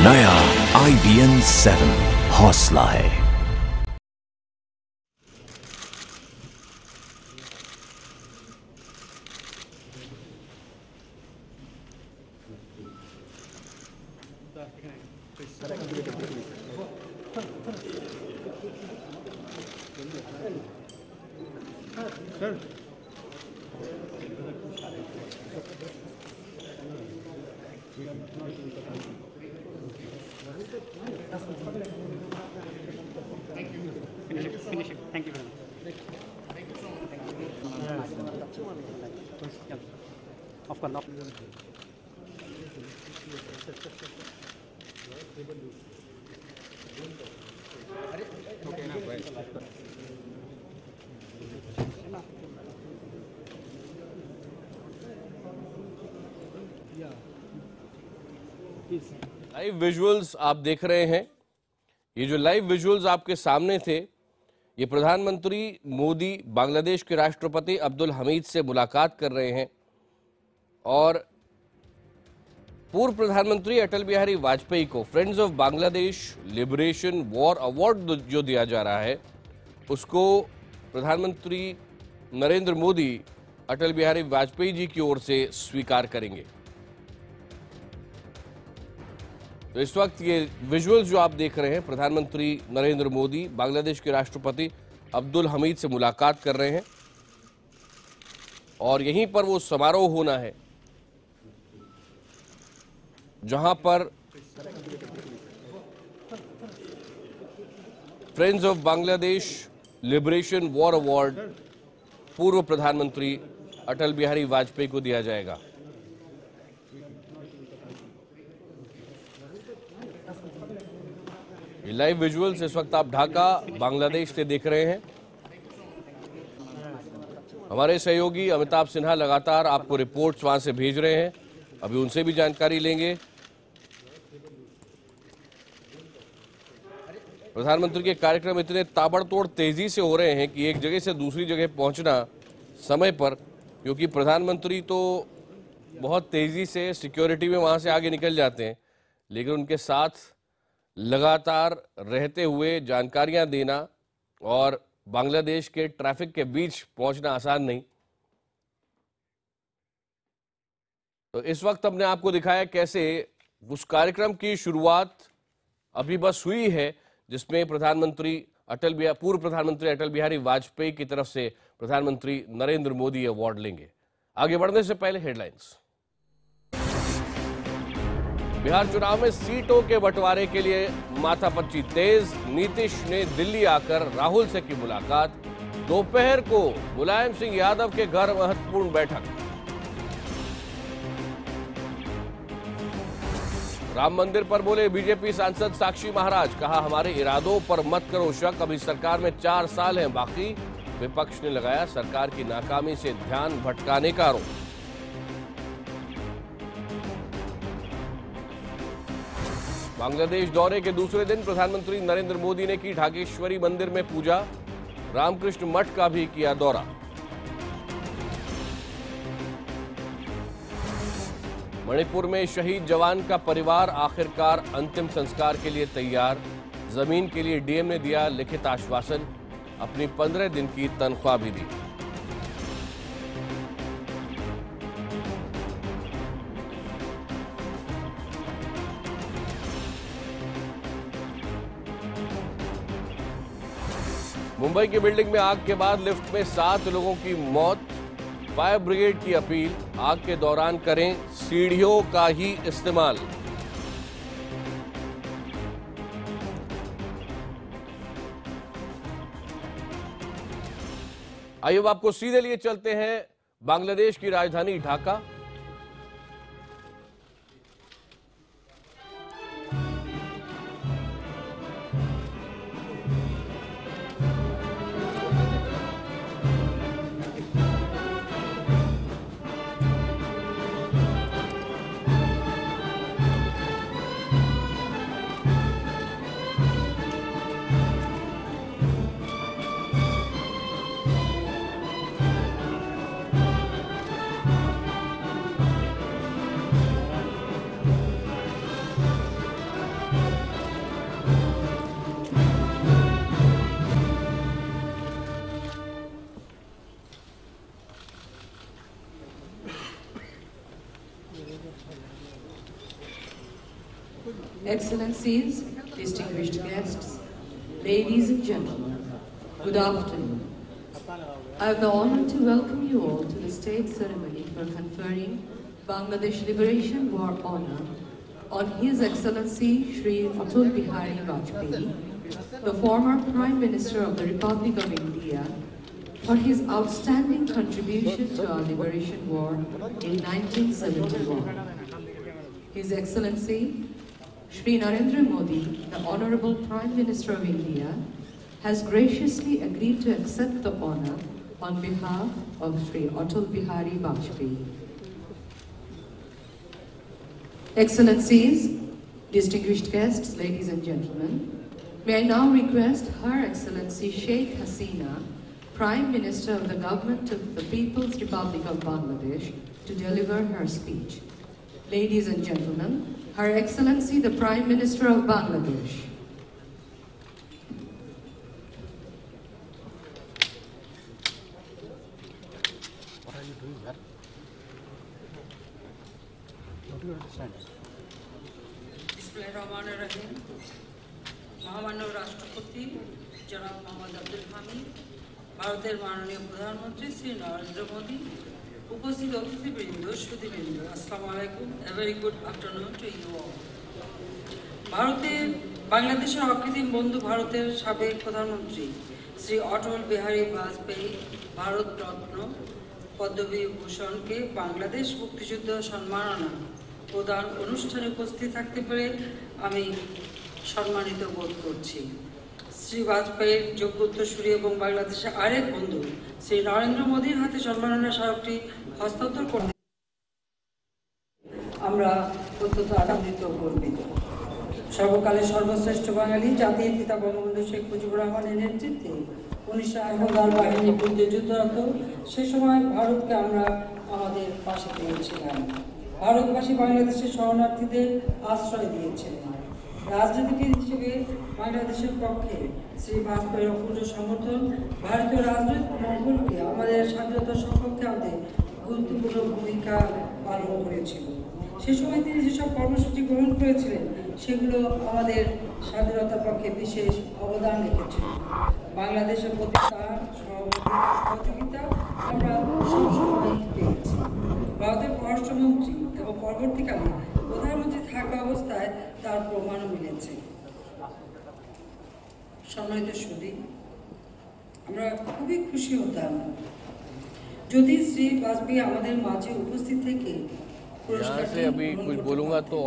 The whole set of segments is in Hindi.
नया IBN 7 हौसला है। Finish it. Thank you very much. Of course, live visuals आप देख रहे हैं। ये जो लाइव विजुअल्स आपके सामने थे, ये प्रधानमंत्री मोदी बांग्लादेश के राष्ट्रपति अब्दुल हमीद से मुलाकात कर रहे हैं और पूर्व प्रधानमंत्री अटल बिहारी वाजपेयी को friends of Bangladesh liberation war award जो दिया जा रहा है, उसको प्रधानमंत्री नरेंद्र मोदी अटल बिहारी वाजपेयी जी की ओर से स्वीकार करेंगे। तो इस वक्त ये विजुअल्स जो आप देख रहे हैं, प्रधानमंत्री नरेंद्र मोदी बांग्लादेश के राष्ट्रपति अब्दुल हमीद से मुलाकात कर रहे हैं और यहीं पर वो समारोह होना है जहां पर friends of Bangladesh liberation war award पूर्व प्रधानमंत्री अटल बिहारी वाजपेयी को दिया जाएगा। ये लाइव विजुअल्स इस वक्त आप ढाका बांग्लादेश से देख रहे हैं। हमारे सहयोगी अमिताभ सिन्हा लगातार आपको रिपोर्ट्स वहां से भेज रहे हैं, अभी उनसे भी जानकारी लेंगे। प्रधानमंत्री के कार्यक्रम इतने ताबड़तोड़ तेजी से हो रहे हैं कि एक जगह से दूसरी जगह पहुंचना समय पर, क्योंकि प्रधानमंत्री तो बहुत तेजी से सिक्योरिटी में वहां से आगे निकल जाते हैं, लेकिन उनके साथ लगातार रहते हुए जानकारियां देना और बांग्लादेश के ट्रैफिक के बीच पहुंचना आसान नहीं। तो इस वक्त हमने आपको दिखाया कैसे उस कार्यक्रम की शुरुआत अभी बस हुई है जिसमें पूर्व प्रधानमंत्री अटल बिहारी वाजपेयी की तरफ से प्रधानमंत्री नरेंद्र मोदी अवार्ड लेंगे। आगे बढ़ने से पहले हेडलाइंस। बिहार चुनाव में सीटों के बंटवारे के लिए माथापच्ची तेज, नीतीश ने दिल्ली आकर राहुल से की मुलाकात। दोपहर को मुलायम सिंह यादव के घर महत्वपूर्ण बैठक। राम मंदिर पर बोले बीजेपी सांसद साक्षी महाराज, कहा हमारे इरादों पर मत करो शक, अभी सरकार में 4 साल हैं बाकी। विपक्ष ने लगाया सरकार की नाकामी से ध्यान भटकाने का आरोप। बांग्लादेश दौरे के दूसरे दिन प्रधानमंत्री नरेंद्र मोदी ने की ढाकेश्वरी मंदिर में पूजा, रामकृष्ण मठ का भी किया दौरा। मणिपुर में शहीद जवान का परिवार आखिरकार अंतिम संस्कार के लिए तैयार। जमीन के लिए डीएम ने दिया लिखित आश्वासन, अपनी 15 दिन की तनख्वाह भी दी। मुंबई की बिल्डिंग में आग के बाद लिफ्ट में 7 लोगों की मौत। फायर ब्रिगेड की अपील, आग के दौरान करें सीढ़ियों का ही इस्तेमाल। आइए अब आपको सीधे लिए चलते हैं बांग्लादेश की राजधानी Dhaka. Excellencies, distinguished guests, ladies and gentlemen, good afternoon. I have the honor to welcome you all to the state ceremony for conferring Bangladesh Liberation War honor on His Excellency Shri Atal Bihari Vajpayee, the former Prime Minister of the Republic of India, for his outstanding contribution to our liberation war in 1971. His Excellency Shri Narendra Modi, the Honorable Prime Minister of India, has graciously agreed to accept the honor on behalf of Shri Atal Bihari Vajpayee. Excellencies, distinguished guests, ladies and gentlemen, may I now request Her Excellency Sheikh Hasina, Prime Minister of the Government of the People's Republic of Bangladesh, to deliver her speech. Ladies and gentlemen, Her Excellency the Prime Minister of Bangladesh. What are you doing here? Don't you understand? बिस्मिल्लाहिर्रहमानिर्रहीम महामान्य राष्ट्रपति जनाब मोहम्मद अब्दुल हामिद भारतेर माननीय प्रधानमंत्री श्री नरेंद्र मोदी उपस्थित अतिथिवृंद सुधीवृंद अस्सलामु आलैकुम a very good afternoon to you all ভারতের বাংলাদেশের অকৃত্রিম বন্ধু ভারতের সাবেক প্রধানমন্ত্রী শ্রী অটল বিহারী বাজপেয়ী ভারত রত্ন পদ্মবিভূষণকে বাংলাদেশ মুক্তিযুদ্ধ সম্মাননা প্রদান অনুষ্ঠানে উপস্থিত থাকতে পেরে আমি সম্মানিত বোধ করছি শ্রী বাজপেয়ীর যোগ্য উত্তরসূরি এবং বাংলাদেশের আরেক বন্ধু শ্রী নরেন্দ্র মোদীর হাতে সম্মাননা স্মারকটি হস্তান্তর করতে আমরা অত্যন্ত আনন্দিত ও গর্বিত সর্বকালের সর্বশ্রেষ্ঠ বাঙালি জাতির পিতা বঙ্গবন্ধু শেখ মুজিবুর রহমানের নেতৃত্বে 1971 বাহিনী বিরুদ্ধে যুদ্ধরত সে সময় ভারতকে আমরা আমাদের পাশে পেয়েছিলাম ভারতবাসী বাংলাদেশের শরণার্থীদের আশ্রয় দিয়েছিলেন রাজনীতিবিদ হিসেবে বাংলাদেশের পক্ষে শ্রী বাজপেয়ীর অপূর্ব সমর্থন ভারতীয় রাজনৈতিক মঙ্গলকে আমাদের স্বাধীনতা সপক্ষে আনতে গুরুত্বপূর্ণ ভূমিকা পালন করেছিল সে সময় তিনি যেসব কর্মসূচি গ্রহণ করেছিলেন সেগুলো আমাদের স্বাধীনতার পক্ষে বিশেষ অবদান রেখেছিল বাংলাদেশের প্রতি তার সহযোগিতা আমরা সবসময় পেয়েছি ভারতের পররাষ্ট্রমন্ত্রী এবং পরবর্তীকালে প্রধানমন্ত্রী থাকা অবস্থায় তার প্রমাণও মিলেছে সম্মানিত সুধী আমরা খুবই খুশি হতাম যদি শ্রী বাজপেয়ী আমাদের মাঝে উপস্থিত থেকে পুরস্কারটি अभी कुछ बोलूंगा तो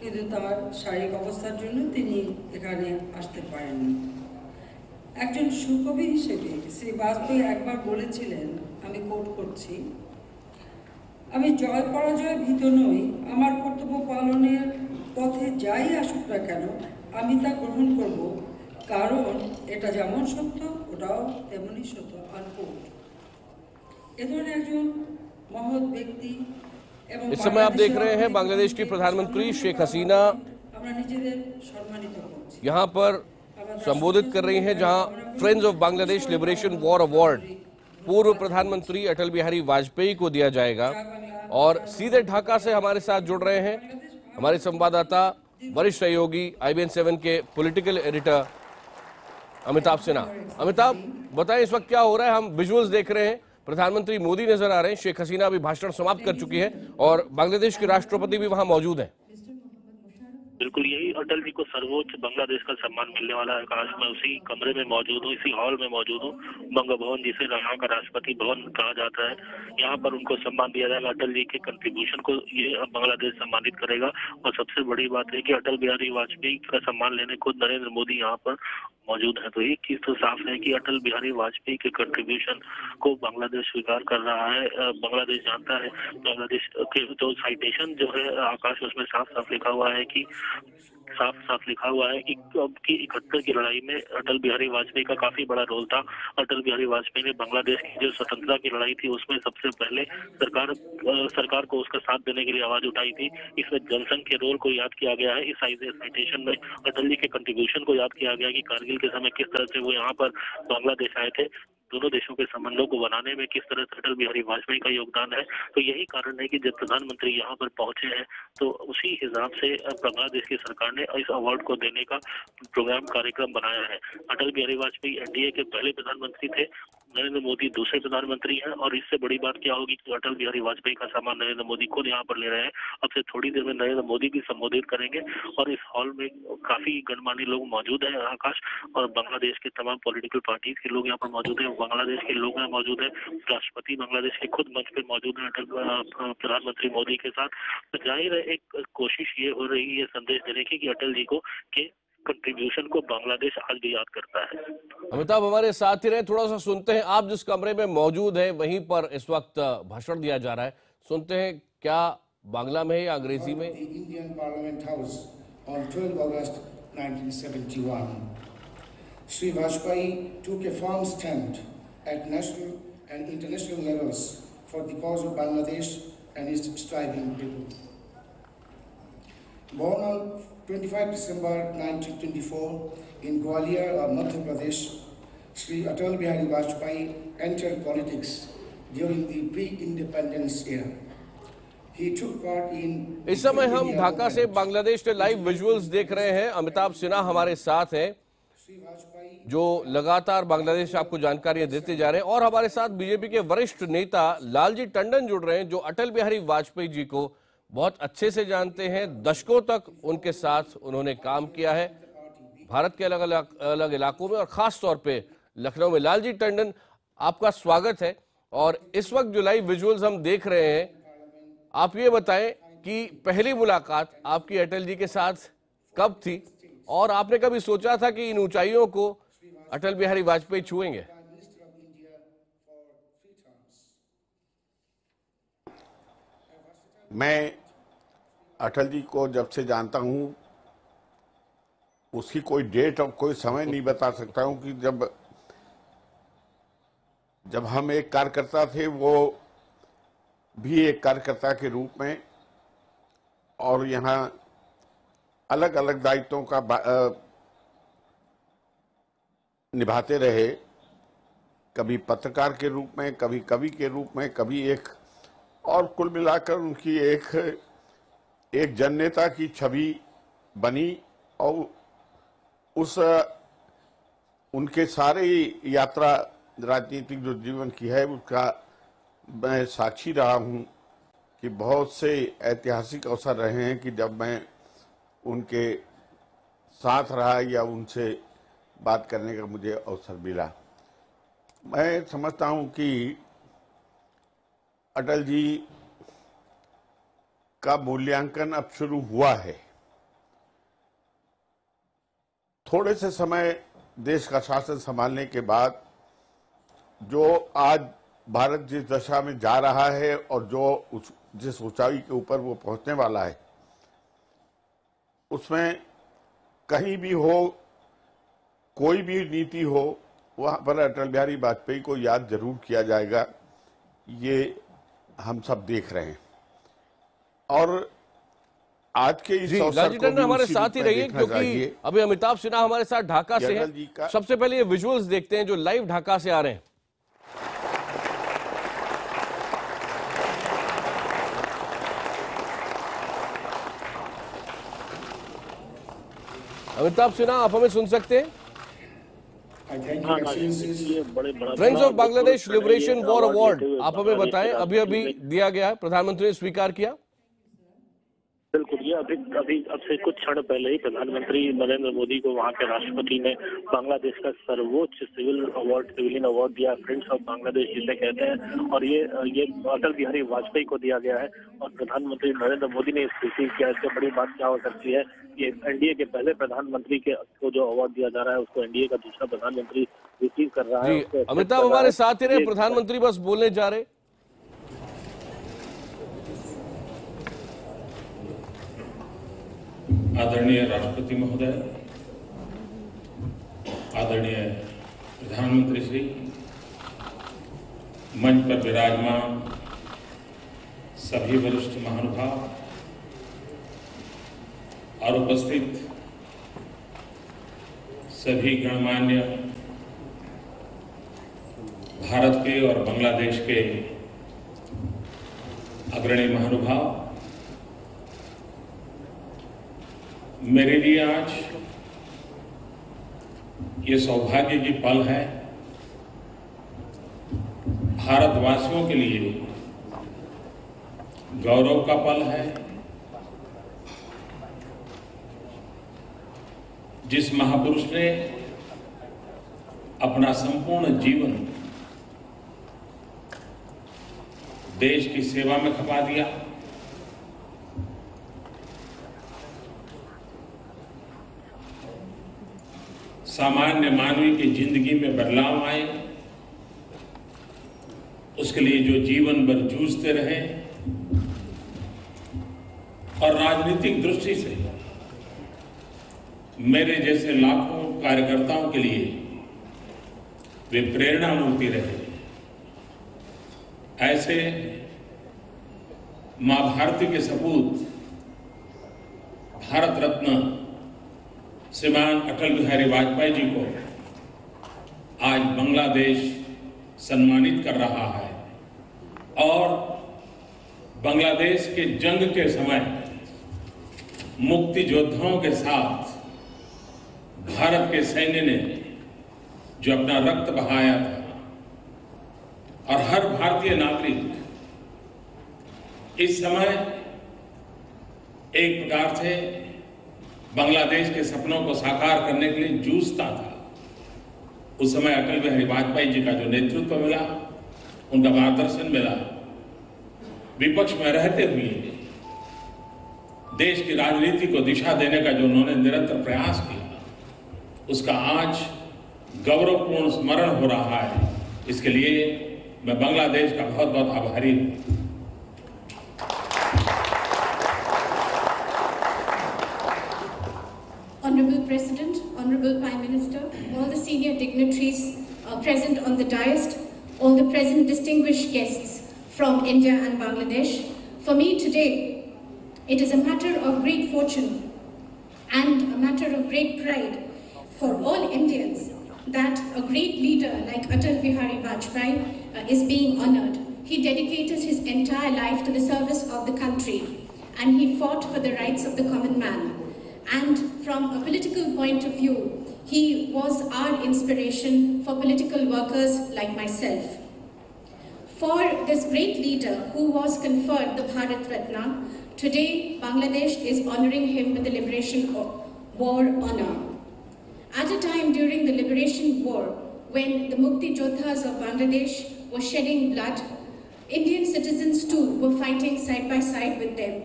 কিন্তু তার শারীরিক অবস্থার জন্য তিনি এখানে আসতে পারেননি একজন সুকবি হিসেবে শ্রী বাজপেয়ী একবার বলেছিলেন আমি কোট করছি আমি জয় পরাজয় ভীত নই আমার কর্তব্য পালনের পথে যাই আসুক না কেন আমি তা গ্রহণ করব কারণ এটা যেমন সত্য ওটাও তেমনই সত্য আনকোট এ ধরনের একজন মহৎ ব্যক্তি এবং इस समय आप देख रहे हैं बांग्लादेश की प्रधानमंत्री शेख हसीना আমরা নিজেদের সম্মানিত করছি यहाँ पर संबोधित कर रही हैं जहां friends of Bangladesh liberation war award पूर्व प्रधानमंत्री अटल बिहारी वाजपेयी को दिया जाएगा और सीधे ढाका से हमारे साथ जुड़ रहे हैं हमारे संवाददाता वरिष्ठ सहयोगी IBN 7 के पॉलिटिकल एडिटर अमिताभ सिन्हा अमिताभ बताएं इस वक्त क्या हो रहा है हम विजुअल्स देख रहे हैं प्रधानमंत्री मोदी नजर आ रहे हैं शेख हसीना अभी भाषण समाप्त कर चुकी है और बांग्लादेश के राष्ट्रपति भी वहां मौजूद हैं बिल्कुल यही अटल जी को सर्वोच्च बांग्लादेश का सम्मान मिलने वाला है काश मैं उसी कमरे में मौजूद हूँ इसी हॉल में मौजूद हूँ बंग भवन जिसे यहाँ का राष्ट्रपति भवन कहा जाता है यहाँ पर उनको सम्मान दिया जाएगा अटल जी के कंट्रीब्यूशन को ये बांग्लादेश सम्मानित करेगा और सबसे बड़ी बात है कि अटल बिहारी वाजपेयी का सम्मान लेने को नरेंद्र मोदी यहाँ पर मौजूद है तो एक चीज तो साफ है कि अटल बिहारी वाजपेयी के कंट्रीब्यूशन को बांग्लादेश स्वीकार कर रहा है बांग्लादेश जानता है बांग्लादेश के जो साइटेशन जो है आकाश उसमें साफ साफ लिखा हुआ है कि साफ साफ लिखा हुआ है कि 71 की लड़ाई में अटल बिहारी वाजपेयी का काफी बड़ा रोल था अटल बिहारी वाजपेयी ने बांग्लादेश की जो स्वतंत्रता की लड़ाई थी उसमें सबसे पहले सरकार को उसका साथ देने के लिए आवाज उठाई थी इसमें जनसंघ के रोल को याद किया गया है इस साइटेशन में अटल जी के कंट्रीब्यूशन को याद किया गया कि कारगिल के समय किस तरह से वो यहाँ पर बांग्लादेश आए थे दोनों देशों के संबंधों को बनाने में किस तरह से अटल बिहारी वाजपेयी का योगदान है। तो यही कारण है कि जब प्रधानमंत्री यहाँ पर पहुंचे हैं तो उसी हिसाब से बांग्लादेश की सरकार ने इस अवार्ड को देने का प्रोग्राम कार्यक्रम बनाया है। अटल बिहारी वाजपेयी एनडीए के पहले प्रधानमंत्री थे, नरेंद्र मोदी दूसरे प्रधानमंत्री हैं, और इससे बड़ी बात क्या होगी कि अटल बिहारी वाजपेयी का सामान नरेंद्र मोदी खुद यहाँ पर ले रहे हैं। अब से थोड़ी देर में नरेंद्र मोदी भी संबोधित करेंगे और इस हॉल में काफी गणमान्य लोग मौजूद हैं आकाश, और बांग्लादेश के तमाम पॉलिटिकल पार्टीज के लोग यहाँ पर मौजूद हैं, बांग्लादेश के लोग यहाँ मौजूद हैं, राष्ट्रपति बांग्लादेश के खुद मंच पर मौजूद हैं अटल प्रधानमंत्री मोदी के साथ। तो जाहिर है एक कोशिश ये हो रही है संदेश देने की कि अटल जी को के कंट्रीब्यूशन को बांग्लादेश आज भी याद करता है। अमिताभ हमारे साथ ही रहे, थोड़ा सा सुनते हैं। आप जिस कमरे में मौजूद हैं वहीं पर इस वक्त भाषण दिया जा रहा है, सुनते हैं क्या बांग्ला में है या अंग्रेजी में। Indian parliament house on 12 August 1971. Sri Vajpayee took a firm stand at national and international levels for the cause of Bangladesh and its striving people. Born on 25 December 1924 in Gwalior, Madhya Pradesh, Sri Atal Bihari Vajpayee entered politics during the pre-independence era. इस समय हम ढाका से बांग्लादेश के लाइव विजुअल्स देख रहे हैं। अमिताभ सिन्हा हमारे साथ हैं जो लगातार बांग्लादेश आपको जानकारियां देते जा रहे हैं, और हमारे साथ बीजेपी के वरिष्ठ नेता लालजी टंडन जुड़ रहे हैं जो अटल बिहारी वाजपेयी जी को बहुत अच्छे से जानते हैं। दशकों तक उनके साथ उन्होंने काम किया है भारत के अलग अलग इलाकों में और खास तौर पे लखनऊ में। लालजी टंडन, आपका स्वागत है। और इस वक्त जो लाइव विजुअल्स हम देख रहे हैं, आप ये बताएं कि पहली मुलाकात आपकी अटल जी के साथ कब थी और आपने कभी सोचा था कि इन ऊंचाइयों को अटल बिहारी वाजपेयी छुएंगे? मैं अटल जी को जब से जानता हूं, उसकी कोई डेट और कोई समय नहीं बता सकता हूं कि जब हम एक कार्यकर्ता थे, वो भी एक कार्यकर्ता के रूप में और यहाँ अलग अलग दायित्वों का निभाते रहे, कभी पत्रकार के रूप में, कभी कवि के रूप में, कभी एक, और कुल मिलाकर उनकी एक जननेता की छवि बनी। और उस उनके सारे यात्रा राजनीतिक जो जीवन की है उसका मैं साक्षी रहा हूं कि बहुत से ऐतिहासिक अवसर रहे हैं कि जब मैं उनके साथ रहा या उनसे बात करने का मुझे अवसर मिला। मैं समझता हूं कि अटल जी का मूल्यांकन अब शुरू हुआ है। थोड़े से समय देश का शासन संभालने के बाद जो आज भारत जिस दशा में जा रहा है और जिस ऊंचाई के ऊपर वो पहुंचने वाला है, उसमें कहीं भी हो, कोई भी नीति हो, वहां पर अटल बिहारी वाजपेयी को याद जरूर किया जाएगा। ये हम सब देख रहे हैं। और आज के इस अवसर को हमारे साथ ही रहिए, क्योंकि अभी अमिताभ सिन्हा हमारे साथ ढाका से हैं। सबसे पहले ये विजुअल्स देखते हैं जो लाइव ढाका से आ रहे हैं। अमिताभ सिन्हा, आप हमें सुन सकते हैं? Friends of Bangladesh liberation war award आप हमें बताएं, अभी अभी दिया गया है, प्रधानमंत्री ने स्वीकार किया। बिल्कुल, ये अभी अब से कुछ क्षण पहले ही प्रधानमंत्री नरेंद्र मोदी को वहाँ के राष्ट्रपति ने बांग्लादेश का सर्वोच्च सिविलियन अवार्ड दिया, फ्रेंड्स ऑफ बांग्लादेश जिसे कहते हैं, और ये अटल बिहारी वाजपेयी को दिया गया है। और प्रधानमंत्री नरेंद्र मोदी ने इसे रिसीव किया। इससे बड़ी बात क्या हो सकती है? ये एनडीए के पहले प्रधानमंत्री को जो अवार्ड दिया जा रहा है उसको एनडीए का दूसरा प्रधानमंत्री रिसीव कर रहा है। अमिताभ हमारे साथ ही रहे, प्रधानमंत्री बस बोलने जा रहे। आदरणीय राष्ट्रपति महोदय, आदरणीय प्रधानमंत्री श्री, मंच पर विराजमान सभी वरिष्ठ महानुभाव और उपस्थित सभी गणमान्य भारत के और बांग्लादेश के अग्रणी महानुभाव, मेरे लिए आज ये सौभाग्य की पल है, भारतवासियों के लिए गौरव का पल है, जिस महापुरुष ने अपना संपूर्ण जीवन देश की सेवा में खपा दिया, सामान्य मानवी की जिंदगी में बदलाव आए, उसके लिए जो जीवन भर जूझते रहे और राजनीतिक दृष्टि से मेरे जैसे लाखों कार्यकर्ताओं के लिए वे प्रेरणा मूर्ति रहे। ऐसे मां भारती के सपूत भारत रत्न श्रीमान अटल बिहारी वाजपेयी जी को आज बांग्लादेश सम्मानित कर रहा है और बांग्लादेश के जंग के समय मुक्ति योद्धाओं के साथ भारत के सैन्य ने जो अपना रक्त बहाया था और हर भारतीय नागरिक इस समय एक प्रकार से बांग्लादेश के सपनों को साकार करने के लिए जूझता था। उस समय अटल बिहारी वाजपेयी जी का जो नेतृत्व मिला, उनका मार्गदर्शन मिला, विपक्ष में रहते हुए देश की राजनीति को दिशा देने का जो उन्होंने निरंतर प्रयास किया, उसका आज गौरवपूर्ण स्मरण हो रहा है। इसके लिए मैं बांग्लादेश का बहुत बहुत आभारी हूं। Honorable President, Honorable Prime Minister, all the senior dignitaries present on the dais, all the present distinguished guests from India and Bangladesh. For me today, it is a matter of great fortune and a matter of great pride for all Indians that a great leader like Atal Bihari Vajpayee is being honored. He dedicated his entire life to the service of the country and he fought for the rights of the common man. And from a political point of view, he was our inspiration for political workers like myself. For this great leader who was conferred the Bharat Ratna, today Bangladesh is honoring him with the Liberation War honor. At a time during the Liberation War, when the Mukti Yoddhas of Bangladesh were shedding blood, Indian citizens too were fighting side by side with them,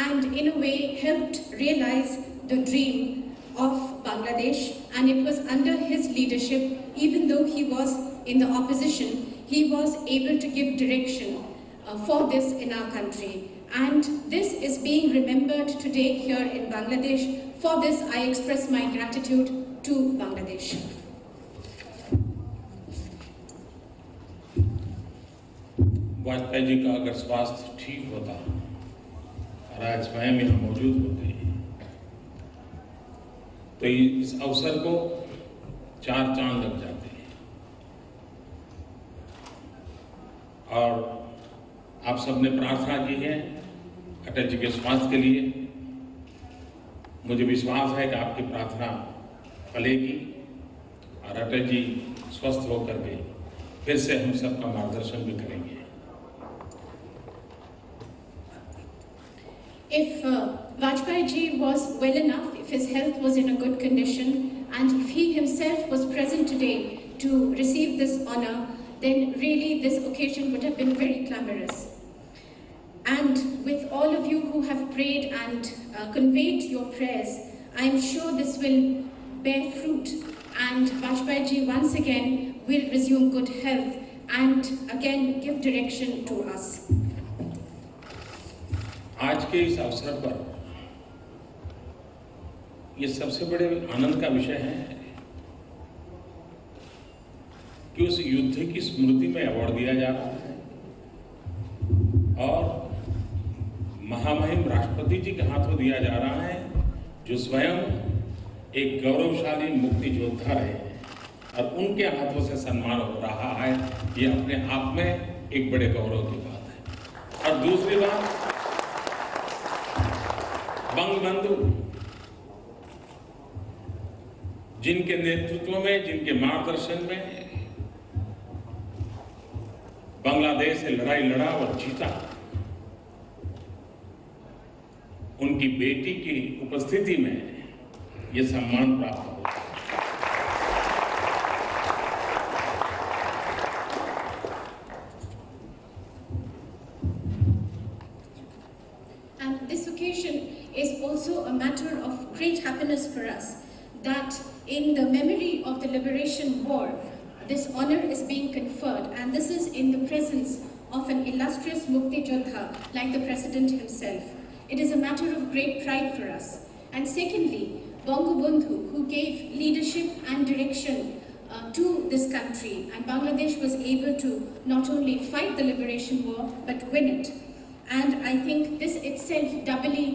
and in a way helped realize the dream of Bangladesh. And it was under his leadership, even though he was in the opposition, he was able to give direction for this in our country. And this is being remembered today here in Bangladesh. For this, I express my gratitude to Bangladesh. Vajpayee ji का अगर स्वास्थ्य ठीक होता और आज स्वयं यहाँ मौजूद होते तो इस अवसर को 4 चांद लग जाते और आप सबने प्रार्थना की है अटल जी के स्वास्थ्य के लिए। मुझे विश्वास है कि आपकी प्रार्थना फलेगी और अटल जी स्वस्थ होकर के फिर से हम सबका मार्गदर्शन भी करेंगे। If Vajpayee ji was well enough, if his health was in a good condition, and if he himself was present today to receive this honor, then really this occasion would have been very glamorous. And with all of you who have prayed and conveyed your prayers, I am sure this will bear fruit and Vajpayee ji once again will resume good health and again give direction to us. आज के इस अवसर पर ये सबसे बड़े आनंद का विषय है कि उस युद्ध की स्मृति में अवार्ड दिया जा रहा है और महामहिम राष्ट्रपति जी के हाथों दिया जा रहा है जो स्वयं एक गौरवशाली मुक्ति योद्धा रहे हैं और उनके हाथों से सम्मान हो रहा है, ये अपने आप में एक बड़े गौरव की बात है। और दूसरी बात, बंगबंधु जिनके नेतृत्व में, जिनके मार्गदर्शन में बांग्लादेश से लड़ाई लड़ा और जीता, उनकी बेटी की उपस्थिति में ये सम्मान प्राप्त हुआ। And this occasion is also a matter of great happiness for us, that in the memory of the Liberation War, this honor is being conferred, and this is in the presence of an illustrious Mukti Yodha like the President himself. It is a matter of great pride for us. And secondly, Bangabandhu, who gave leadership and direction to this country, and Bangladesh was able to not only fight the Liberation War, but win it. And I think this itself doubly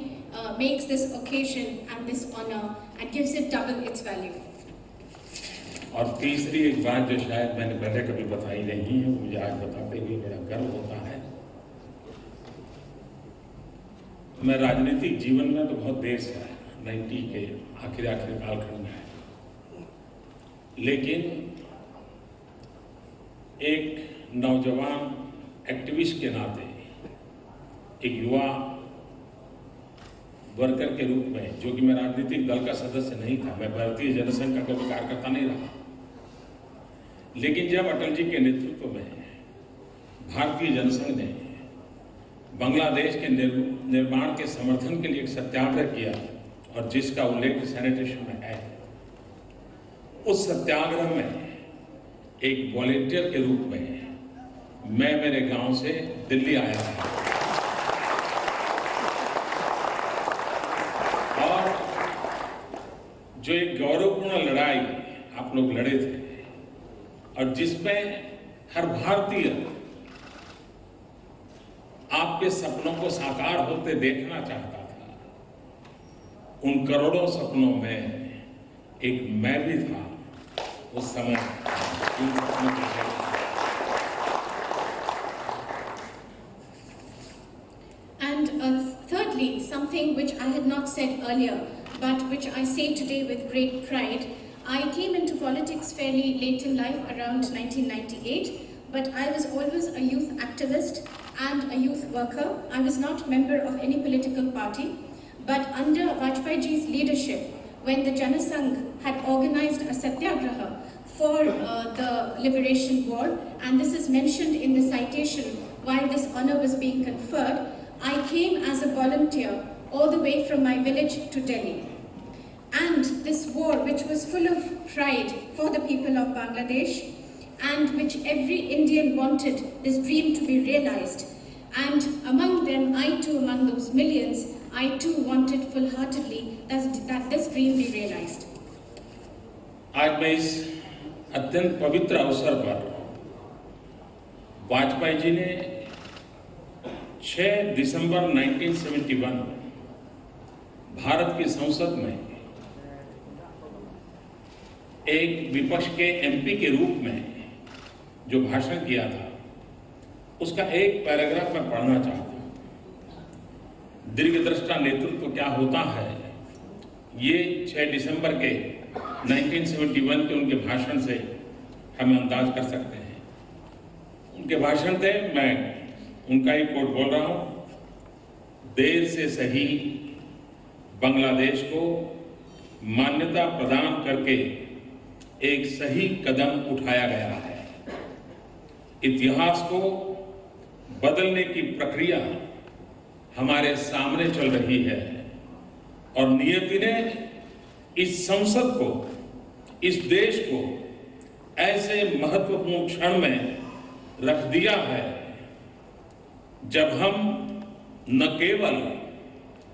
makes this occasion and this honor and gives it double its value. और तीसरी एक बात जो शायद मैंने पहले कभी बताई नहीं है, मुझे आज बताते हुए बड़ा गर्व होता है। मैं राजनीतिक जीवन में तो बहुत देर से आया, 90 के आखिरी कालखंड में आया, लेकिन एक नौजवान एक्टिविस्ट के नाते, एक युवा वर्कर के रूप में, जो कि मैं राजनीतिक दल का सदस्य नहीं था, मैं भारतीय जनसंघ का कभी कार्यकर्ता नहीं रहा, लेकिन जब अटल जी के नेतृत्व में भारतीय जनसंघ ने बांग्लादेश के निर्माण के समर्थन के लिए एक सत्याग्रह किया, और जिसका उल्लेख सैनिटेशन में है, उस सत्याग्रह में एक वॉलेंटियर के रूप में मैं मेरे गांव से दिल्ली आया था। और जो एक गौरवपूर्ण लड़ाई आप लोग लड़े थे, और जिसमें हर भारतीय आपके सपनों को साकार होते देखना चाहता था, उन करोड़ों सपनों में एक मैं भी था उस समय। And thirdly, something which I had not said earlier, but which I say today with great pride. I came into politics fairly late in life, around 1998, but I was always a youth activist and a youth worker. I was not a member of any political party, but under Vajpayee ji's leadership, when the Janasangh had organized a satyagraha for the Liberation War, and this is mentioned in the citation while this honor was being conferred, I came as a volunteer all the way from my village to Delhi. And this war, which was full of pride for the people of Bangladesh, and which every Indian wanted this dream to be realized, and among them, I too, among those millions, I too wanted full-heartedly that this dream be realized. आज मैं इस अत्यंत पवित्र अवसर पर वाजपेयी जी ने 6 दिसंबर 1971 भारत की संसद में एक विपक्ष के एमपी के रूप में जो भाषण किया था, उसका एक पैराग्राफ मैं पढ़ना चाहता हूं। दीर्घदृष्टा नेतृत्व क्या होता है, ये 6 दिसंबर के 1971 के उनके भाषण से हम अंदाज कर सकते हैं। उनके भाषण थे, मैं उनका ही कोट बोल रहा हूं। देर से सही बांग्लादेश को मान्यता प्रदान करके एक सही कदम उठाया गया है। इतिहास को बदलने की प्रक्रिया हमारे सामने चल रही है, और नियति ने इस संसद को, इस देश को ऐसे महत्वपूर्ण क्षण में रख दिया है जब हम न केवल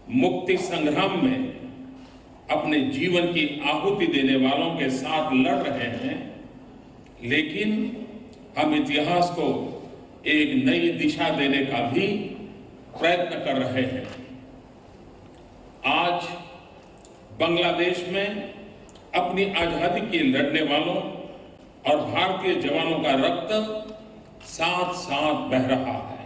मुक्ति संग्राम में अपने जीवन की आहुति देने वालों के साथ लड़ रहे हैं, लेकिन हम इतिहास को एक नई दिशा देने का भी प्रयत्न कर रहे हैं। आज बांग्लादेश में अपनी आजादी के लड़ने वालों और भारतीय जवानों का रक्त साथ साथ बह रहा है।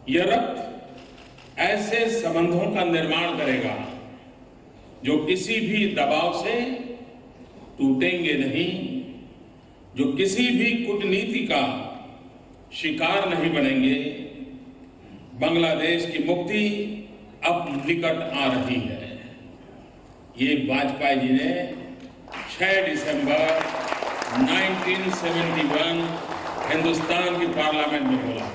यह रक्त ऐसे संबंधों का निर्माण करेगा जो किसी भी दबाव से टूटेंगे नहीं, जो किसी भी कूटनीति का शिकार नहीं बनेंगे। बांग्लादेश की मुक्ति अब निकट आ रही है। ये वाजपेयी जी ने 6 दिसंबर 1971 हिंदुस्तान की पार्लियामेंट में बोला।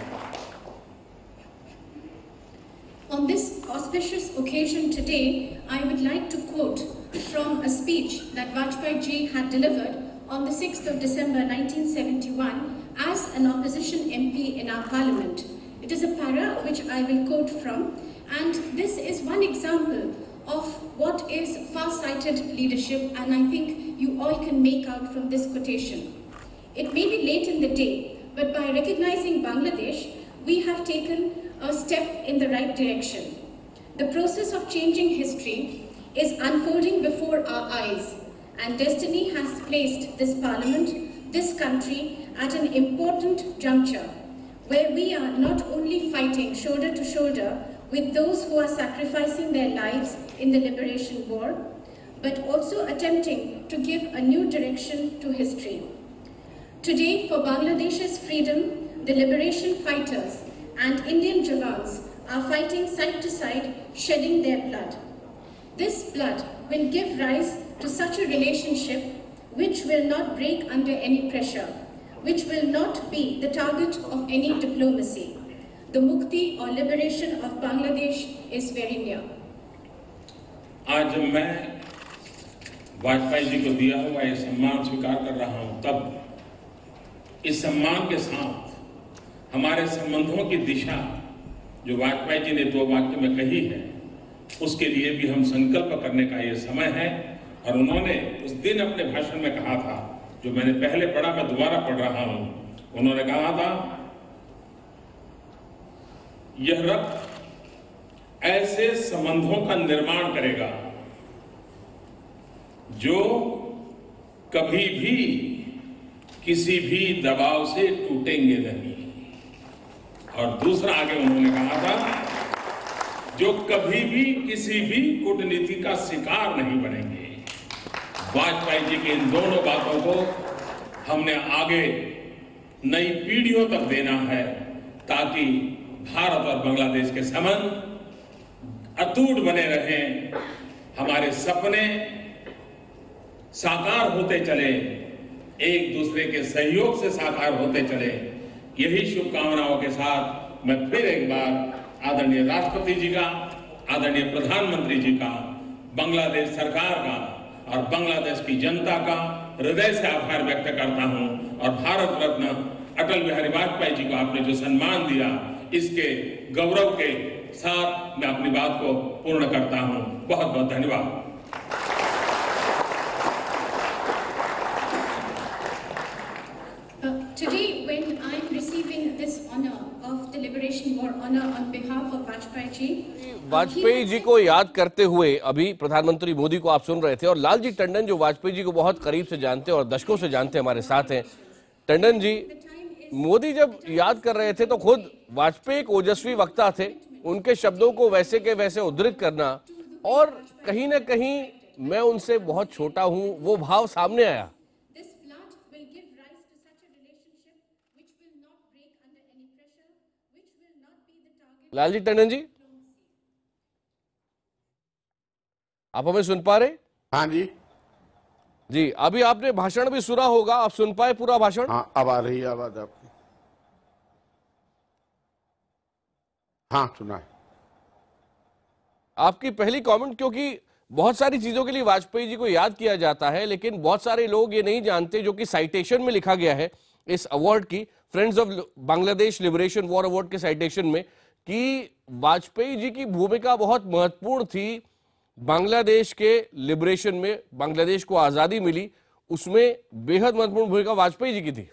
On this auspicious occasion today, I would like to quote from a speech that Vajpayee ji had delivered on the 6th of December 1971 as an opposition MP in our parliament. It is a para which I will quote from, and this is one example of what is far-sighted leadership, and I think you all can make out from this quotation. It may be late in the day, but by recognizing Bangladesh, we have taken a step in the right direction. The process of changing history is unfolding before our eyes, and destiny has placed this parliament, this country, at an important juncture, where we are not only fighting shoulder to shoulder with those who are sacrificing their lives in the liberation war, but also attempting to give a new direction to history. Today, for Bangladesh's freedom, the liberation fighters and Indian Jawans are fighting side to side, shedding their blood. This blood will give rise to such a relationship which will not break under any pressure, which will not be the target of any diplomacy. The mukti or liberation of Bangladesh is very near. आज जब मैं वाजपेयी जी को दिया हुआ ये सम्मान स्वीकार कर रहा हूं, तब इस सम्मान के साथ हमारे संबंधों की दिशा जो वाजपेयी जी ने 2 वाक्य में कही है, उसके लिए भी हम संकल्प करने का ये समय है। और उन्होंने उस दिन अपने भाषण में कहा था, जो मैंने पहले पढ़ा, मैं दोबारा पढ़ रहा हूं। उन्होंने कहा था, यह रक्त ऐसे संबंधों का निर्माण करेगा जो कभी भी किसी भी दबाव से टूटेंगे नहीं। और दूसरा आगे उन्होंने कहा था, जो कभी भी किसी भी कूटनीति का शिकार नहीं बनेंगे। वाजपेयी जी की इन दोनों बातों को हमने आगे नई पीढ़ियों तक देना है, ताकि भारत और बांग्लादेश के संबंध अटूट बने रहें, हमारे सपने साकार होते चले, एक दूसरे के सहयोग से साकार होते चले। यही शुभकामनाओं के साथ मैं फिर एक बार आदरणीय राष्ट्रपति जी का, आदरणीय प्रधानमंत्री जी का, बांग्लादेश सरकार का और बांग्लादेश की जनता का हृदय से आभार व्यक्त करता हूं। और भारत रत्न अटल बिहारी वाजपेयी जी को आपने जो सम्मान दिया, इसके गौरव के साथ मैं अपनी बात को पूर्ण करता हूं। बहुत बहुत धन्यवाद। Today, when I'm receiving this honor of the Liberation War honor on behalf of Vajpayee ji, Vajpayee ji को याद करते हुए अभी प्रधानमंत्री मोदी को आप सुन रहे थे, और लालजी टंडन जो वाजपेयी जी को बहुत करीब से जानते हैं और दशकों से जानते हैं, हमारे साथ हैं। टंडन जी, मोदी जब याद कर रहे थे तो खुद वाजपेयी एक ओजस्वी वक्ता थे, उनके शब्दों को वैसे के वैसे उद्धृत करना और कहीं ना कहीं मैं उनसे बहुत छोटा हूं, वो भाव सामने आया। लालजी टंडन जी, आप हमें सुन पा रहे? हाँ जी जी, अभी आपने भाषण भी सुना होगा, आप सुन पाए पूरा भाषण? हाँ, अब आ रही है आवाज आपकी? हाँ, सुना है। आपकी पहली कमेंट, क्योंकि बहुत सारी चीजों के लिए वाजपेयी जी को याद किया जाता है, लेकिन बहुत सारे लोग ये नहीं जानते, जो कि साइटेशन में लिखा गया है इस अवार्ड की, friends of Bangladesh liberation war award के साइटेशन में, कि वाजपेयी जी की भूमिका बहुत महत्वपूर्ण थी बांग्लादेश के लिबरेशन में। बांग्लादेश को आजादी मिली, उसमें बेहद महत्वपूर्ण भूमिका वाजपेयी जी की थी।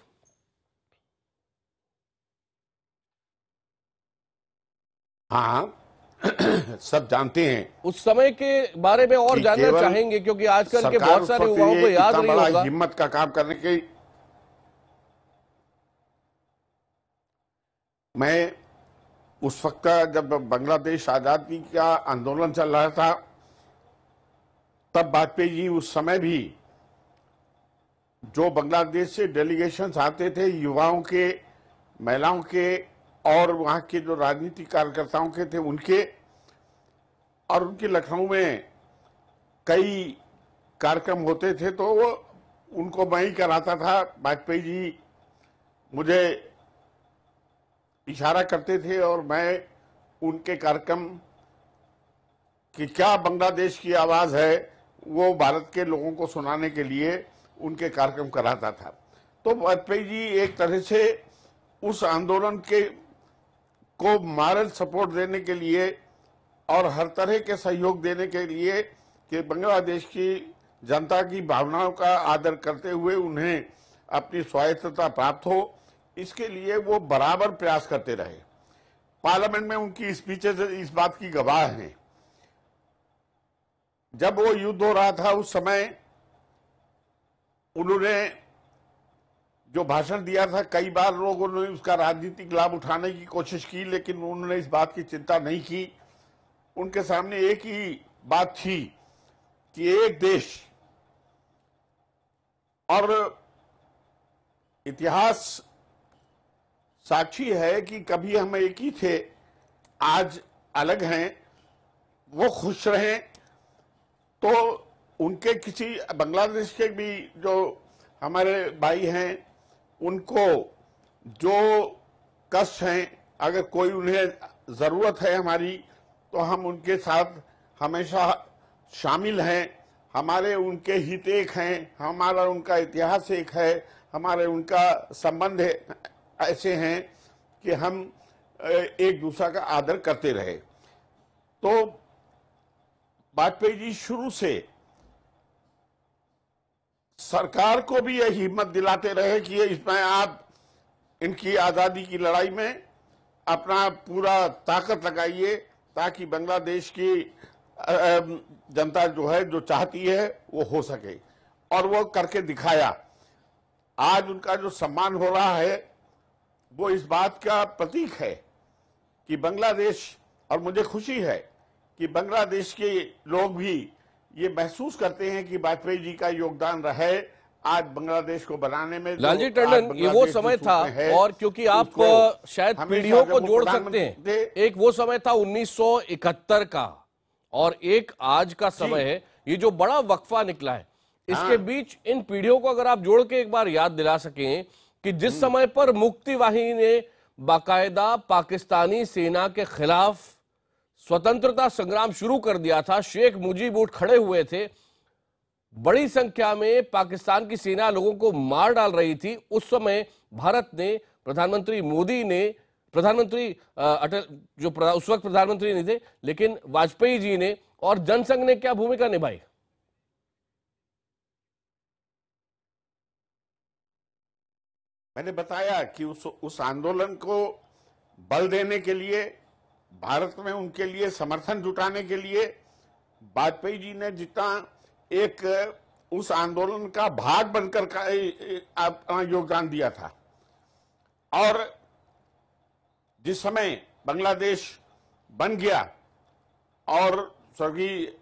हाँ, सब जानते हैं। उस समय के बारे में और जानना चाहेंगे, क्योंकि आजकल के बहुत सारे युवाओं को याद नहीं होगा। हिम्मत का काम करने के मैं उस वक्त का जब बांग्लादेश आजादी का आंदोलन चल रहा था, तब वाजपेयी जी उस समय भी जो बांग्लादेश से डेलीगेशंस आते थे, युवाओं के, महिलाओं के और वहां के जो राजनीतिक कार्यकर्ताओं के थे उनके, और उनके लखनऊ में कई कार्यक्रम होते थे, तो वो उनको मैं ही कराता था। वाजपेयी जी मुझे इशारा करते थे और मैं उनके कार्यक्रम कि क्या बांग्लादेश की आवाज है वो भारत के लोगों को सुनाने के लिए उनके कार्यक्रम कराता था। तो वाजपेयी जी एक तरह से उस आंदोलन के को मॉरल सपोर्ट देने के लिए और हर तरह के सहयोग देने के लिए कि बांग्लादेश की जनता की भावनाओं का आदर करते हुए उन्हें अपनी स्वायत्तता प्राप्त हो, इसके लिए वो बराबर प्रयास करते रहे। पार्लियामेंट में उनकी स्पीचेस इस बात की गवाह हैं। जब वो युद्ध हो रहा था उस समय उन्होंने जो भाषण दिया था, कई बार लोगों ने उसका राजनीतिक लाभ उठाने की कोशिश की, लेकिन उन्होंने इस बात की चिंता नहीं की। उनके सामने एक ही बात थी कि एक देश, और इतिहास साक्षी है कि कभी हम एक ही थे, आज अलग हैं, वो खुश रहें। तो उनके किसी बांग्लादेश के भी जो हमारे भाई हैं, उनको जो कष्ट हैं, अगर कोई उन्हें जरूरत है हमारी, तो हम उनके साथ हमेशा शामिल हैं। हमारे उनके हित एक हैं, हमारा उनका इतिहास एक है, हमारे उनका संबंध ऐसे हैं कि हम एक दूसरे का आदर करते रहे। तो वाजपेयी जी शुरू से सरकार को भी यह हिम्मत दिलाते रहे कि इसमें आप इनकी आजादी की लड़ाई में अपना पूरा ताकत लगाइए, ताकि बांग्लादेश की जनता जो है, जो चाहती है, वो हो सके, और वो करके दिखाया। आज उनका जो सम्मान हो रहा है वो इस बात का प्रतीक है कि बांग्लादेश, और मुझे खुशी है कि बांग्लादेश के लोग भी ये महसूस करते हैं कि वाजपेयी जी का योगदान रहे आज बांग्लादेश को बनाने में। लालजी टंडन, ये वो समय था, और क्योंकि आप शायद पीढ़ियों को जोड़ सकते हैं, एक वो समय था 1971 का और एक आज का समय है, ये जो बड़ा वक्फा निकला है, इसके बीच इन पीढ़ियों को अगर आप जोड़ के एक बार याद दिला सकें कि जिस समय पर मुक्ति वाहिनी ने बाकायदा पाकिस्तानी सेना के खिलाफ स्वतंत्रता संग्राम शुरू कर दिया था, शेख मुजीब उठ खड़े हुए थे, बड़ी संख्या में पाकिस्तान की सेना लोगों को मार डाल रही थी, उस समय भारत ने, प्रधानमंत्री मोदी ने, प्रधानमंत्री अटल जो उस वक्त प्रधानमंत्री नहीं थे, लेकिन वाजपेयी जी ने और जनसंघ ने क्या भूमिका निभाई? मैंने बताया कि उस आंदोलन को बल देने के लिए, भारत में उनके लिए समर्थन जुटाने के लिए वाजपेयी जी ने जितना एक उस आंदोलन का भाग बनकर का अपना योगदान दिया था, और जिस समय बांग्लादेश बन गया और स्वर्गीय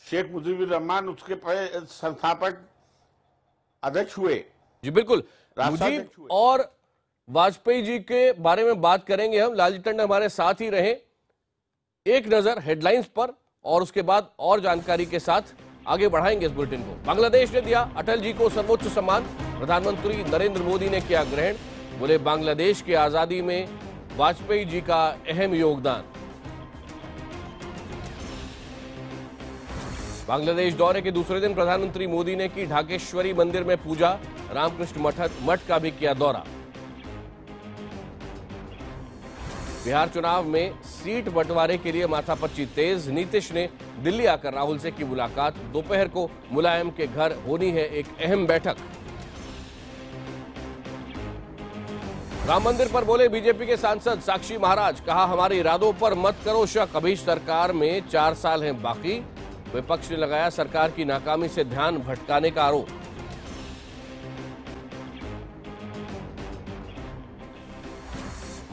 शेख मुजीबुर रहमान उसके संस्थापक अध्यक्ष हुए। जी बिल्कुल, मुजीब और वाजपेयी जी के बारे में बात करेंगे हम। लालजी टंडन हमारे साथ ही रहें। एक नजर हेडलाइंस पर और उसके बाद और जानकारी के साथ आगे बढ़ाएंगे इस बुलेटिन को। बांग्लादेश ने दिया अटल जी को सर्वोच्च सम्मान, प्रधानमंत्री नरेंद्र मोदी ने किया ग्रहण, बोले बांग्लादेश की आजादी में वाजपेयी जी का अहम योगदान। बांग्लादेश दौरे के दूसरे दिन प्रधानमंत्री मोदी ने की ढाकेश्वरी मंदिर में पूजा, रामकृष्ण मठ का भी किया दौरा। बिहार चुनाव में सीट बंटवारे के लिए माथापच्ची तेज, नीतीश ने दिल्ली आकर राहुल से की मुलाकात, दोपहर को मुलायम के घर होनी है एक अहम बैठक। राम मंदिर पर बोले बीजेपी के सांसद साक्षी महाराज, कहा हमारे इरादों पर मत करो शक, अभी सरकार में 4 साल हैं बाकी। विपक्ष ने लगाया सरकार की नाकामी से ध्यान भटकाने का आरोप।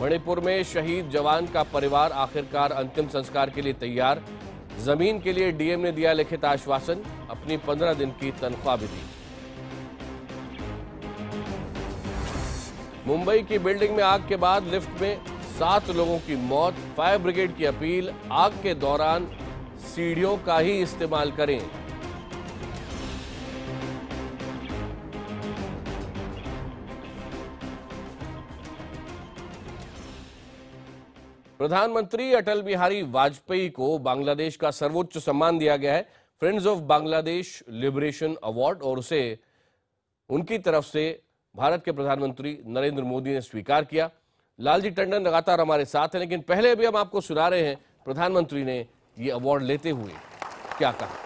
मणिपुर में शहीद जवान का परिवार आखिरकार अंतिम संस्कार के लिए तैयार। जमीन के लिए डीएम ने दिया लिखित आश्वासन, अपनी 15 दिन की तनख्वाह भी दी। मुंबई की बिल्डिंग में आग के बाद लिफ्ट में 7 लोगों की मौत। फायर ब्रिगेड की अपील, आग के दौरान सीढ़ियों का ही इस्तेमाल करें। प्रधानमंत्री अटल बिहारी वाजपेयी को बांग्लादेश का सर्वोच्च सम्मान दिया गया है, friends of Bangladesh liberation award, और उसे उनकी तरफ से भारत के प्रधानमंत्री नरेंद्र मोदी ने स्वीकार किया। लालजी टंडन लगातार हमारे साथ हैं, लेकिन पहले अभी हम आपको सुना रहे हैं प्रधानमंत्री ने ये अवार्ड लेते हुए क्या कहा।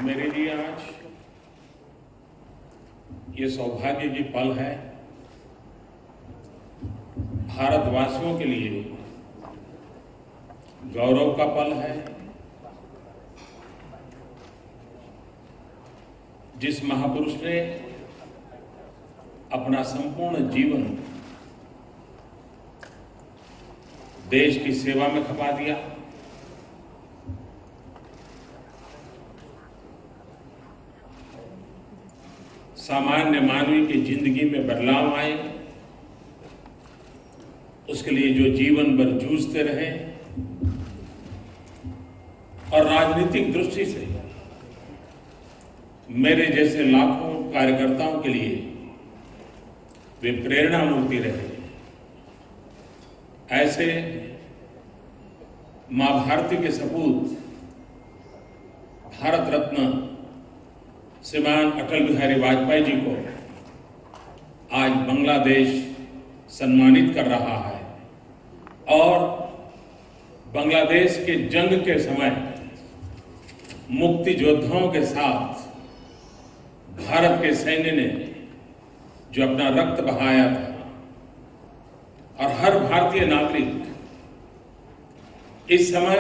मेरे लिए आज ये सौभाग्य की पल है, भारतवासियों के लिए गौरव का पल है। जिस महापुरुष ने अपना संपूर्ण जीवन देश की सेवा में खपा दिया, सामान्य मानवी की जिंदगी में बदलाव आए, उसके लिए जो जीवन भर जूझते रहे और राजनीतिक दृष्टि से मेरे जैसे लाखों कार्यकर्ताओं के लिए वे प्रेरणा मूर्ति रहे, ऐसे मां भारती के सपूत भारत रत्न श्रीमान अटल बिहारी वाजपेयी जी को आज बांग्लादेश सम्मानित कर रहा है। और बांग्लादेश के जंग के समय मुक्ति योद्धाओं के साथ भारत के सैन्य ने जो अपना रक्त बहाया था, और हर भारतीय नागरिक इस समय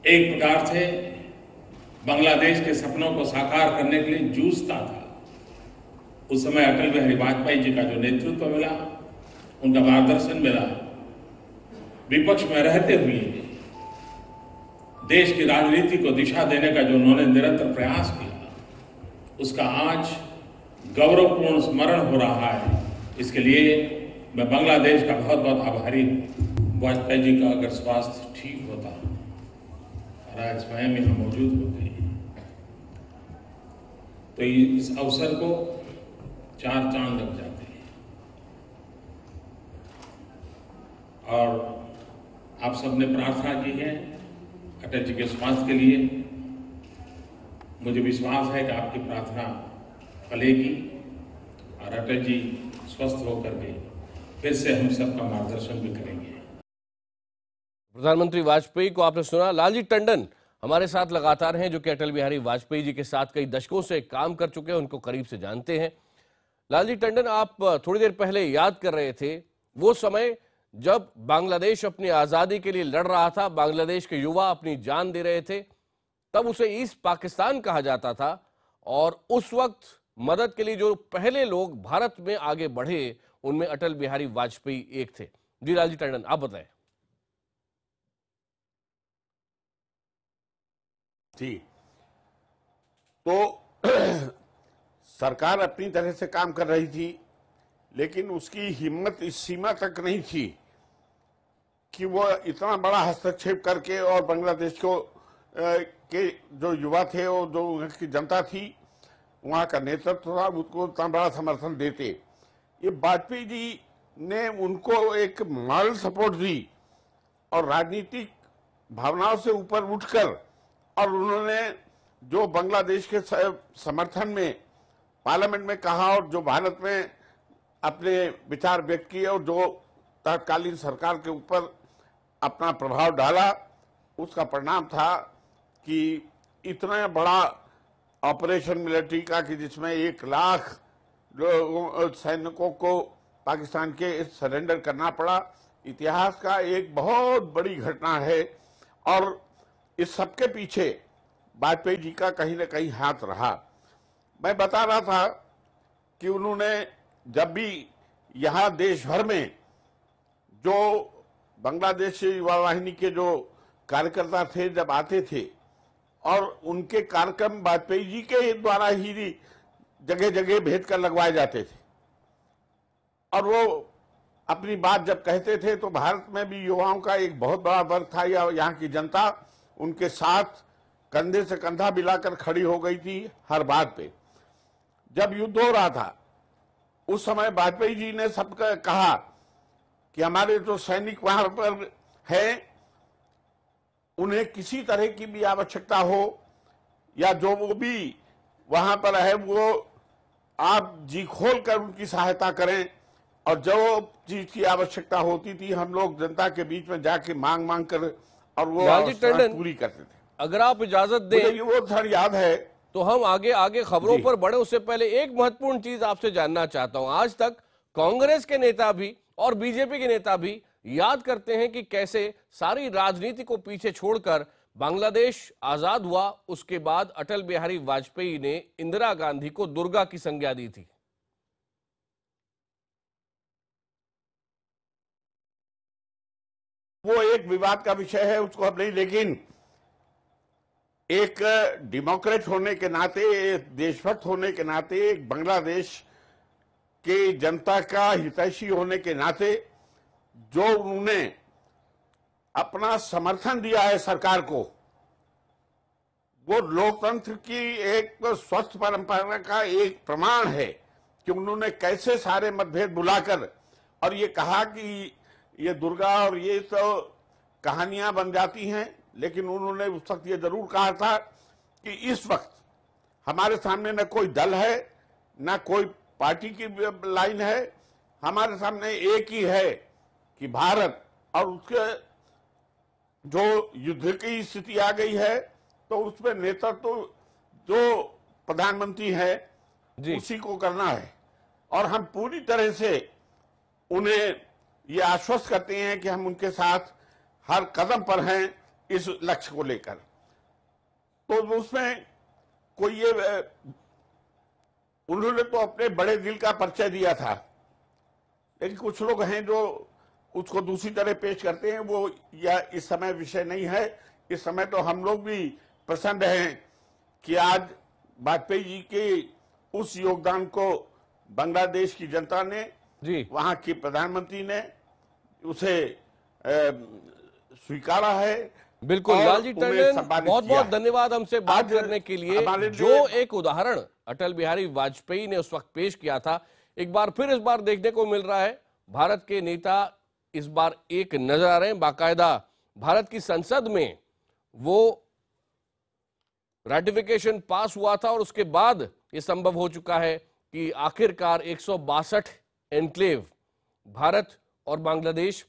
एक प्रकार से बांग्लादेश के सपनों को साकार करने के लिए जूझता था। उस समय अटल बिहारी वाजपेयी जी का जो नेतृत्व मिला, उनका मार्गदर्शन मिला, विपक्ष में रहते हुए देश की राजनीति को दिशा देने का जो उन्होंने निरंतर प्रयास किया, उसका आज गौरवपूर्ण स्मरण हो रहा है। इसके लिए मैं बांग्लादेश का बहुत बहुत आभारी हूं। वाजपेयी जी का अगर स्वास्थ्य ठीक होता और आज स्वयं यहाँ मौजूद होते तो इस अवसर को 4 चांद लग जाते हैं। और आप सबने प्रार्थना की है अटल जी के स्वास्थ्य के लिए। मुझे विश्वास है कि आपकी प्रार्थना फलेगी और अटल जी स्वस्थ होकर के फिर से हम सबका मार्गदर्शन भी करेंगे। प्रधानमंत्री वाजपेयी को आपने सुना। लालजी टंडन हमारे साथ लगातार हैं, जो कि अटल बिहारी वाजपेयी जी के साथ कई दशकों से काम कर चुके हैं, उनको करीब से जानते हैं। लालजी टंडन, आप थोड़ी देर पहले याद कर रहे थे वो समय जब बांग्लादेश अपनी आजादी के लिए लड़ रहा था, बांग्लादेश के युवा अपनी जान दे रहे थे, तब उसे ईस्ट पाकिस्तान कहा जाता था। और उस वक्त मदद के लिए जो पहले लोग भारत में आगे बढ़े, उनमें अटल बिहारी वाजपेयी एक थे। जी लालजी टंडन, आप बताएं। जी, तो सरकार अपनी तरह से काम कर रही थी, लेकिन उसकी हिम्मत इस सीमा तक नहीं थी कि वो इतना बड़ा हस्तक्षेप करके और बांग्लादेश को के जो युवा थे और जो उसकी जनता थी, वहां का नेतृत्व था, उसको इतना बड़ा समर्थन देते। ये वाजपेयी जी ने उनको एक मॉरल सपोर्ट दी और राजनीतिक भावनाओं से ऊपर उठकर, और उन्होंने जो बांग्लादेश के समर्थन में पार्लियामेंट में कहा और जो भारत में अपने विचार व्यक्त किए और जो तत्कालीन सरकार के ऊपर अपना प्रभाव डाला, उसका परिणाम था कि इतना बड़ा ऑपरेशन मिलिट्री का कि जिसमें 1 लाख सैनिकों को पाकिस्तान के सरेंडर करना पड़ा, इतिहास का एक बहुत बड़ी घटना है। और इस सबके पीछे वाजपेयी जी का कहीं न कहीं हाथ रहा। मैं बता रहा था कि उन्होंने जब भी यहाँ देश भर में जो बांग्लादेश युवा वाहिनी के जो कार्यकर्ता थे जब आते थे और उनके कार्यक्रम वाजपेयी जी के द्वारा ही जगह जगह भेज कर लगवाए जाते थे, और वो अपनी बात जब कहते थे तो भारत में भी युवाओं का एक बहुत बड़ा वर्ग था, या यहाँ की जनता उनके साथ कंधे से कंधा मिलाकर खड़ी हो गई थी हर बात पे। जब युद्ध हो रहा था उस समय वाजपेयी जी ने सबका कहा कि हमारे जो सैनिक वहां पर हैं उन्हें किसी तरह की भी आवश्यकता हो या जो वो भी वहां पर है वो आप जी खोल कर उनकी सहायता करें, और जो चीज की आवश्यकता होती थी हम लोग जनता के बीच में जाके मांग कर और वो पूरी करते थे। अगर आप इजाजत दें, वो सर याद है, तो हम आगे खबरों पर बढ़े उससे पहले एक महत्वपूर्ण चीज आपसे जानना चाहता हूं। आज तक कांग्रेस के नेता भी और बीजेपी के नेता भी याद करते हैं कि कैसे सारी राजनीति को पीछे छोड़कर बांग्लादेश आजाद हुआ, उसके बाद अटल बिहारी वाजपेयी ने इंदिरा गांधी को दुर्गा की संज्ञा दी थी। वो एक विवाद का विषय है, उसको अब नहीं, लेकिन एक डेमोक्रेट होने के नाते, देशभक्त होने के नाते, एक बांग्लादेश के जनता का हितैषी होने के नाते जो उन्होंने अपना समर्थन दिया है सरकार को, वो लोकतंत्र की एक स्वस्थ परंपरा का एक प्रमाण है कि उन्होंने कैसे सारे मतभेद बुलाकर और ये कहा कि ये दुर्गा और ये तो कहानियां बन जाती हैं, लेकिन उन्होंने उस वक्त ये जरूर कहा था कि इस वक्त हमारे सामने न कोई दल है न कोई पार्टी की लाइन है, हमारे सामने एक ही है कि भारत, और उसके जो युद्ध की स्थिति आ गई है तो उसमें नेतृत्व जो प्रधानमंत्री है उसी को करना है, और हम पूरी तरह से उन्हें ये आश्वस्त करते हैं कि हम उनके साथ हर कदम पर हैं इस लक्ष्य को लेकर। तो उसमें कोई ये, उन्होंने तो अपने बड़े दिल का परिचय दिया था, लेकिन कुछ लोग हैं जो उसको दूसरी तरह पेश करते हैं, वो या इस समय विषय नहीं है। इस समय तो हम लोग भी प्रसन्न हैं कि आज वाजपेयी जी के उस योगदान को बांग्लादेश की जनता ने, वहां के प्रधानमंत्री ने उसे स्वीकारा है। बिल्कुल लालजी टंडन, बहुत बहुत धन्यवाद हमसे बात करने के लिए। जो एक उदाहरण अटल बिहारी वाजपेयी ने उस वक्त पेश किया था, एक बार फिर इस बार देखने को मिल रहा है। भारत के नेता इस बार एक नजर आ रहे हैं, बाकायदा भारत की संसद में वो रैटिफिकेशन पास हुआ था और उसके बाद ये संभव हो चुका है कि आखिरकार 162 एन्क्लेव भारत और बांग्लादेश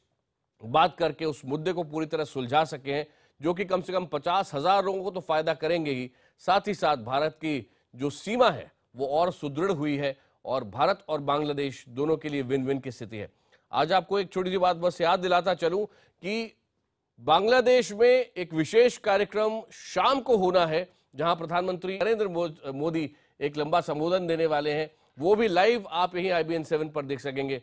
बात करके उस मुद्दे को पूरी तरह सुलझा सके हैं, जो कि कम से कम 50,000 लोगों को तो फायदा करेंगे ही, साथ ही साथ भारत की जो सीमा है वो और सुदृढ़ हुई है और भारत और बांग्लादेश दोनों के लिए विन विन की स्थिति है। आज आपको एक छोटी सी बात बस याद दिलाता चलूं कि बांग्लादेश में एक विशेष कार्यक्रम शाम को होना है, जहां प्रधानमंत्री नरेंद्र मोदी एक लंबा संबोधन देने वाले हैं। वो भी लाइव आप यहीं IBN 7 पर देख सकेंगे।